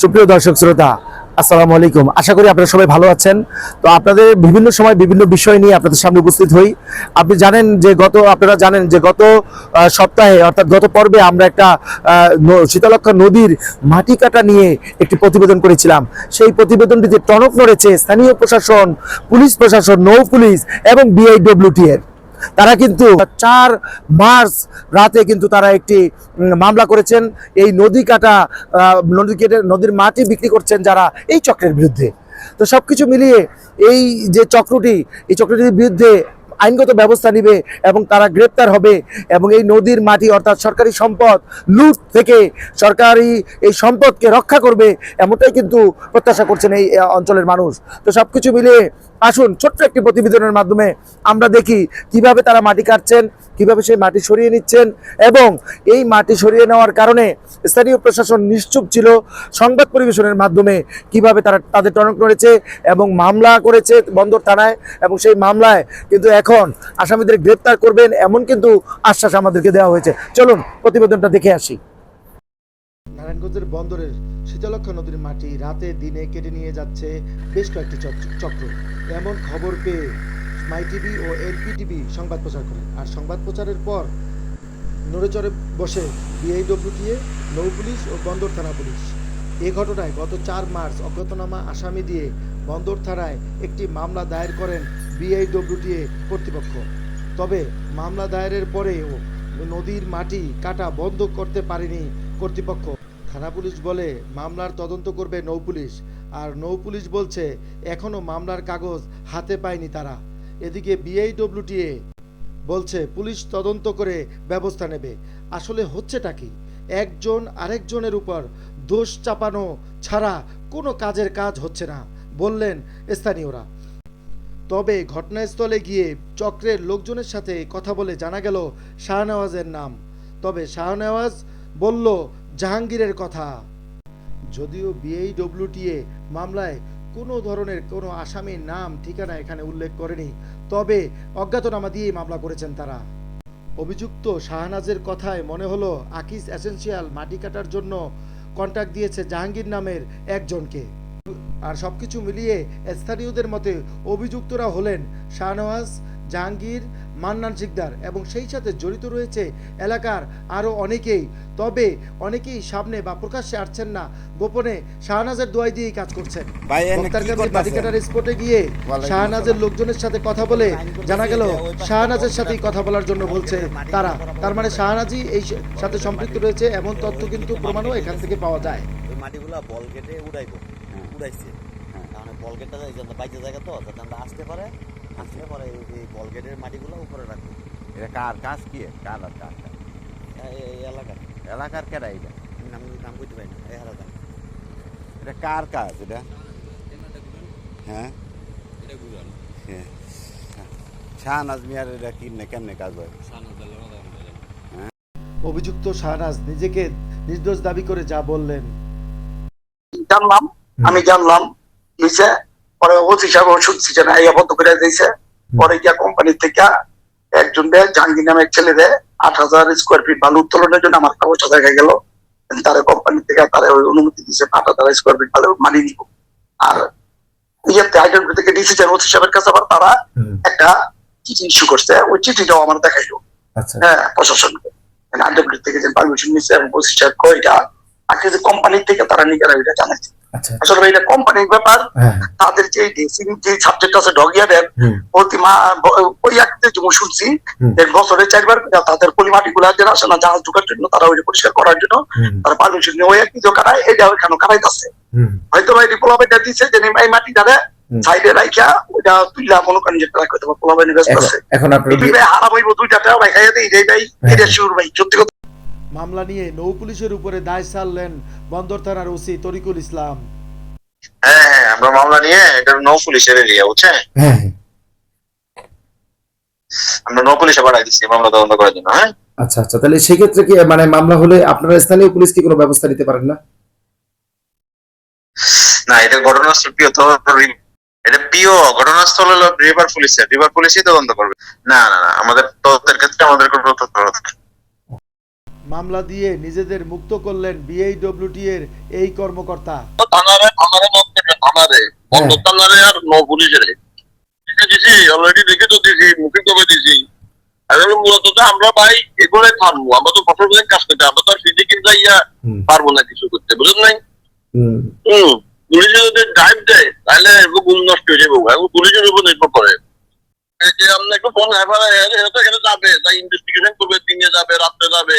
সুপ্রিয় দর্শক শ্রোতা, আসসালামু আলাইকুম। আশা করি আপনারা সবাই ভালো আছেন। তো আপনাদের বিভিন্ন সময় বিভিন্ন বিষয় নিয়ে আপনাদের সামনে উপস্থিত হই। আপনারা জানেন যে গত সপ্তাহে অর্থাৎ গত পর্বে আমরা একটা শীতলক্ষ্যা নদীর মাটি কাটা নিয়ে একটি প্রতিবেদন করেছিলাম। সেই প্রতিবেদনটিতে টনক নড়েছে স্থানীয় প্রশাসন, পুলিশ প্রশাসন, নৌ পুলিশ এবং বিআইডব্লিউটি এর। তারা কিন্তু 4 মার্চ রাতে কিন্তু তারা একটি মামলা করেছেন এই নদীর মাটি বিক্রি করছেন যারা, এই চক্রের বিরুদ্ধে। তো সবকিছু মিলিয়ে এই যে চক্রটির বিরুদ্ধে আইনগত ব্যবস্থা নিবে এবং তারা গ্রেপ্তার হবে এবং এই নদীর মাটি অর্থাৎ সরকারি সম্পদ লুট থেকে সরকারি এই সম্পদকে রক্ষা করবে, এমনটাই কিন্তু প্রত্যাশা করছেন এই অঞ্চলের মানুষ। তো সবকিছু মিলিয়ে আসুন ছোট্ট একটি প্রতিবেদনের মাধ্যমে আমরা দেখি কিভাবে তারা মাটি কাটছেন, কিভাবে সেই মাটি সরিয়ে নিচ্ছেন এবং এই মাটি সরিয়ে নেওয়ার কারণে স্থানীয় প্রশাসন নিশ্চুপ ছিল। সংবাদ পরিবেশনের মাধ্যমে কিভাবে তাদের টনক নড়েছে এবং মামলা করেছে বন্দর থানায় এবং সেই মামলায় কিন্তু এখন আসামিদের গ্রেপ্তার করবেন এমন কিন্তু আশ্বাস আমাদেরকে দেওয়া হয়েছে। চলুন প্রতিবেদনটা দেখে আসি। নারায়ণগঞ্জের বন্দরের শীতলক্ষ্যা নদীর মাটি রাতে দিনে কেটে নিয়ে যাচ্ছে বেশ কয়েকটি চক্র। এমন খবর পেয়ে মাই টিভি ও এনপিটিভি সংবাদ প্রচার করে, আর সংবাদ প্রচারের পর নড়েচড়ে বসে বিআইডব্লিউটিএ, নৌ পুলিশ ও বন্দর থানা পুলিশ। এ ঘটনায় গত 4 মার্চ অজ্ঞাতনামা আসামি দিয়ে বন্দর থানায় একটি মামলা দায়ের করেন বিআইডব্লিউটিএ কর্তৃপক্ষ। তবে মামলা দায়েরের পরেও নদীর মাটি কাটা বন্ধ করতে পারেনি কর্তৃপক্ষ। থানা পুলিশ বলে মামলার তদন্ত করবে নৌ পুলিশ, আর নৌ পুলিশ বলছে এখনও মামলার কাগজ হাতে পায়নি তারা। এদিকে বিআইডব্লিউটিএ বলছে পুলিশ তদন্ত করে ব্যবস্থা নেবে। আসলে হচ্ছেটা কি? একজন আরেকজনের উপর দোষ চাপানো ছাড়া কোনো কাজের কাজ হচ্ছে না বললেন স্থানীয়রা। তবে ঘটনাস্থলে গিয়ে চক্রের লোকজনের সাথে কথা বলে জানা গেল শাহনেওয়াজের নাম। তবে শাহনেওয়াজ বলল জাহাঙ্গীরের কথা। যদিও বিআইডব্লিউটিএ মামলায় কোনো ধরনের কোনো আসামির নাম ঠিকানা এখানে উল্লেখ করেনি, তবে অজ্ঞাতনামা দিয়েই মামলা করেছেন তারা। অভিযুক্ত শাহনাজের কথায় মনে হলো আকিস এসেনশিয়াল মাটি কাটার জন্য কন্ট্যাক্ট দিয়েছে জাহাঙ্গীর নামের একজনকে। আর সবকিছু মিলিয়ে স্থানীয়দের মতে অভিযুক্তরা হলেন শাহনওয়াজ, জাহাঙ্গীর, মান্নান শিকদার এবং সেই সাথে জড়িত রয়েছে এলাকার আরও অনেকেই। তবে অনেকেই সামনে বা প্রকাশ্যে আসছেন না, গোপনে শাহনাজের দোয়াই দিয়েই কাজ করছেন। বাড়িকাটার স্পটে গিয়ে শাহনাজের লোকজনের সাথে কথা বলে জানা গেল শাহনাজের সাথেই কথা বলার জন্য বলছে তারা। তার মানে শাহনাজই এই সাথে সম্পৃক্ত রয়েছে এমন তথ্য কিন্তু প্রমাণও এখান থেকে পাওয়া যায়। মাটিগুলা বল কেটে উড়াইছে, কারণ বল গেটটা বাইরে জায়গা তো যাতে আমরা আসতে পারে এই বল গেটের মাটিগুলো উপরে রাখবো। এটা কার কাজ? কি কার আর কার? এলাকার কেডা? এটা নাম করতে পারি না, এই হারাদান। এটা কার কাজ? এটা হ্যাঁ শাহনাজ মিয়ার এটা কেমনে কাজ হয়? অভিযুক্ত শাহনাজ নিজেকে নির্দোষ দাবি করে যা বললেন। আমি জানলাম নিচে পরে ওসি সাহেব শুনছি যে না এই আবদ্ধ করে দিয়েছে। পরে গিয়া কোম্পানি থেকে একজন জাহাঙ্গীর নামের ছেলে 8,000 স্কোয়ার ফিট বালু উত্তোলনের জন্য আমার কাগজ দেখা গেল। তারা কোম্পানি থেকে তারা ওই অনুমতি দিচ্ছে 8,000 স্কোয়ার ফিট বালু মানি নিব। আর ইয়েতে আইডেন্টি থেকে ডিসিশন ওসি সাহেবের কাছে আবার তারা একটা চিঠি ইস্যু করছে, ওই চিঠিটাও আমার দেখাইলো। হ্যাঁ, প্রশাসনকে আইডেন্টি থেকে যে পারমিশন নিচ্ছে এবং ওসি সাহেব কইটা আগে যে কোম্পানি থেকে তারা নিজেরা এটা জানাচ্ছে। আসলে এটা কোম্পানির ব্যাপার। তাদের যে সাবজেক্ট আছে ডগিয়াদের ওই একটা শুনছি বছরে 4 বার তাদের পলিমাটি গুলা যে আসে না জাহাজ ঢোকার জন্য, তারা ওইটা পরিষ্কার করার জন্য তারা পারমিশন নিয়ে ওই একটি কারায় এটা ওইখানে কারাইতেছে। হয়তো বা এটি পোলাবাইটা দিচ্ছে যে এই মাটি দ্বারা সাইডে রাইখা ওইটা তুইলা মনে করেন যে রাখতে হবে পোলাবাই ব্যস্ত আছে। এখন হারা বইব 2টা রাখাইয়া দিই এই ভাই এটা শিওর ভাই সত্যি কথা। মামলা নিয়ে নৌ পুলিশের উপরে দায় সারলেন বন্দর থানার ওসি তরিকুল ইসলাম। হ্যাঁ, আমরা মামলা নিয়ে এটা নৌ পুলিশের এরিয়া বুঝছেন। আমরা নৌ পুলিশে পাঠাই দিচ্ছি মামলা তদন্ত করার জন্য। হ্যাঁ, আচ্ছা, তাহলে সেক্ষেত্রে কি মানে মামলা হলে আপনারা স্থানীয় পুলিশ কি কোনো ব্যবস্থা নিতে পারেন না? না, এটা ঘটনাস্থল পিও তো এটা পিও ঘটনাস্থল হলো রিভার পুলিশই তদন্ত করবে। না আমাদের তদন্তের ক্ষেত্রে আমাদের কোনো তথ্য মামলা দিয়ে নিজেদের মুক্ত করলেন বিআইডব্লিউটি এর এই কর্মকর্তা। থানারে বন্দর থানারে আর পুলিশের দিছি, অলরেডি লিখে তো দিছি, মৌখিক ভাবে দিছি। আসলে মূলত তো আমরা ভাই এগুলোই থামবো, আমরা তো প্রশাসনিক কাজ করতে, আমরা তো আর ফিজিক্যাল যাইয়া পারবো না কিছু করতে, বুঝলেন নাই? পুলিশে যদি ড্রাইভ দেয় তাহলে গুম নষ্ট হয়ে যাবে, এবং পুলিশের উপর নির্ভর করে যে আপনি একটু ফোন এখানে যাবে, তাই ইনভেস্টিগেশন করবে, দিনে যাবে, রাত্রে যাবে।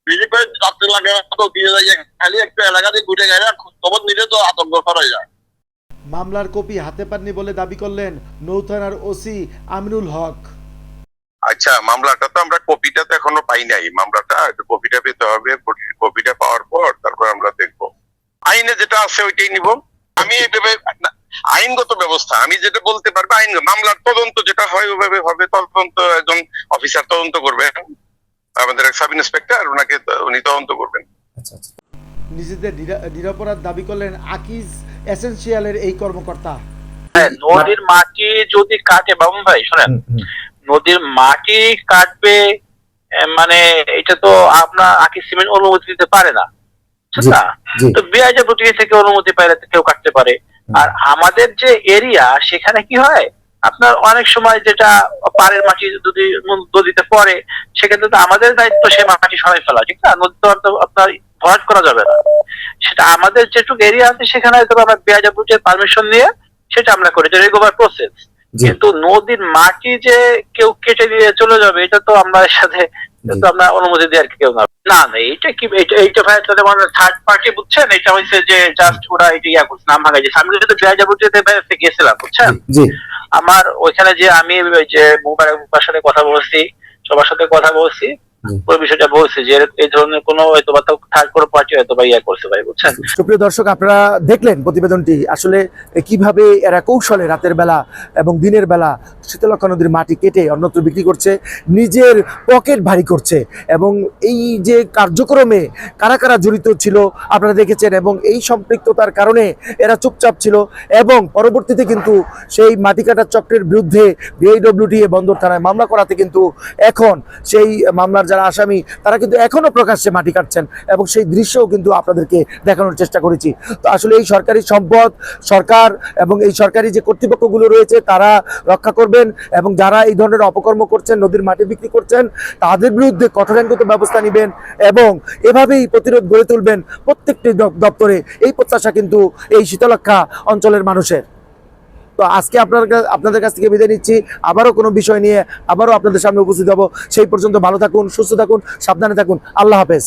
বিজেপি রাত্রে লাগে তো দিনে যাই, খালি একটু এলাকাতে ঘুরে গেলে খবর নিলে তো আতঙ্ক করা যায়। মামলার কপি হাতে পাননি বলে দাবি করলেন নৌথানার ওসি আমিনুল হক। আচ্ছা, মামলাটা তো আমরা কপিটা তো এখনো পাই নাই, মামলাটা কপিটা পেতে হবে, কপিটা পাওয়ার পর তারপর আমরা দেখবো। আইনে যেটা আছে ওইটাই নিব। আমি এইভাবে আইনগত ব্যবস্থা আমি যেটা বলতে পারবো, আইন মামলার তদন্ত যেটা হয় ওইভাবে হবে। তদন্ত একজন অফিসার তদন্ত করবেন, আমাদের এক সাব ইন্সপেক্টর, ওনাকে উনি তদন্ত করবেন। নিজেদের নিরাপরাধ দাবি করলেন আকিজ এসেনশিয়ালের এই কর্মকর্তা। নদীর মাটি যদি কাটে, বাবু ভাই শোনেন, নদীর মাটি কাটবে মানে এটা তো আপনার আকিজ সিমেন্ট অনুমতি দিতে পারে না, না? তো বিআইডব্লিউটি থেকে অনুমতি পাইলে কেউ কাটতে পারে। আর আমাদের যে এরিয়া সেখানে কি হয়, আপনার অনেক সময় যেটা পাড়ের মাটি যদি নদীতে পড়ে, সেক্ষেত্রে তো আমাদের দায়িত্ব সে মাটি সরাই ফেলা, ঠিক না? নদী তো আপনার ভরাট করা যাবে না। সেটা আমাদের যেটুকু এরিয়া আছে সেখানে হয়তো আমরা বিআইডব্লিউটির পারমিশন নিয়ে সেটা আমরা করি, এটা রেগুলার প্রসেস। কিন্তু নদীর মাটি যে কেউ কেটে দিয়ে চলে যাবে, এটা তো আমরা সাথে আমরা অনুমতি দেওয়ার কেউ না। না না, এইটা কি এইটা ভাই তাহলে মানে থার্ড পার্টি, বুঝছেন? এটা হচ্ছে যে জাস্ট ওরা এটা ইয়া করছে, নাম ভাঙাইছে। আমি কিন্তু বিআইডব্লিউটিতে গেছিলাম, বুঝছেন? আমার ওইখানে যে আমি ওই যে মুবারকের সাথে কথা বলছি, সবার সাথে কথা বলছি, ওই বিষয়টা বলছি যে এই ধরনের কোনো হয়তো বা থার্ড কোনো পার্টি হয়তো বা ইয়া করছে ভাই, বুঝছেন? সুপ্রিয় দর্শক, আপনারা দেখলেন প্রতিবেদনটি। আসলে কিভাবে এরা কৌশলে রাতের বেলা এবং দিনের বেলা শীতলক্ষ্যা নদীর মাটি কেটে অন্যত্র বিক্রি করছে, নিজের পকেট ভারী করছে। এবং এই যে কার্যক্রমে কারা কারা জড়িত ছিল আপনারা দেখেছেন, এবং এই সম্পৃক্ততার কারণে এরা চুপচাপ ছিল। এবং পরবর্তীতে কিন্তু সেই মাটি কাটার চক্রের বিরুদ্ধে বিআইডব্লিউটি বন্দর থানায় মামলা করাতে কিন্তু এখন সেই মামলার যারা আসামি তারা কিন্তু এখনো প্রকাশ্যে মাটি কাটছেন, এবং সেই দৃশ্যও কিন্তু আপনাদেরকে দেখানোর চেষ্টা করেছি। তো আসলে এই সরকারি সম্পদ সরকার এবং এই সরকারি যে কর্তৃপক্ষগুলো রয়েছে তারা রক্ষা করবেন, এবং যারা এই ধরনের অপকর্ম করছেন, নদীর মাটি বিক্রি করছেন, তাদের বিরুদ্ধে কঠোর আইনগত ব্যবস্থা নেবেন, এবং এভাবেই প্রতিরোধ গড়ে তুলবেন প্রত্যেকটি দপ্তরে। এই প্রত্যাশা কিন্তু এই শীতলক্ষ্যা অঞ্চলের মানুষের। তো আজকে আপনাদের কাছ থেকে বিদায় নিচ্ছি। আবারও কোনো বিষয় নিয়ে আবারও আপনাদের সামনে উপস্থিত হব। সেই পর্যন্ত ভালো থাকুন, সুস্থ থাকুন, সাবধানে থাকুন। আল্লাহ হাফেজ।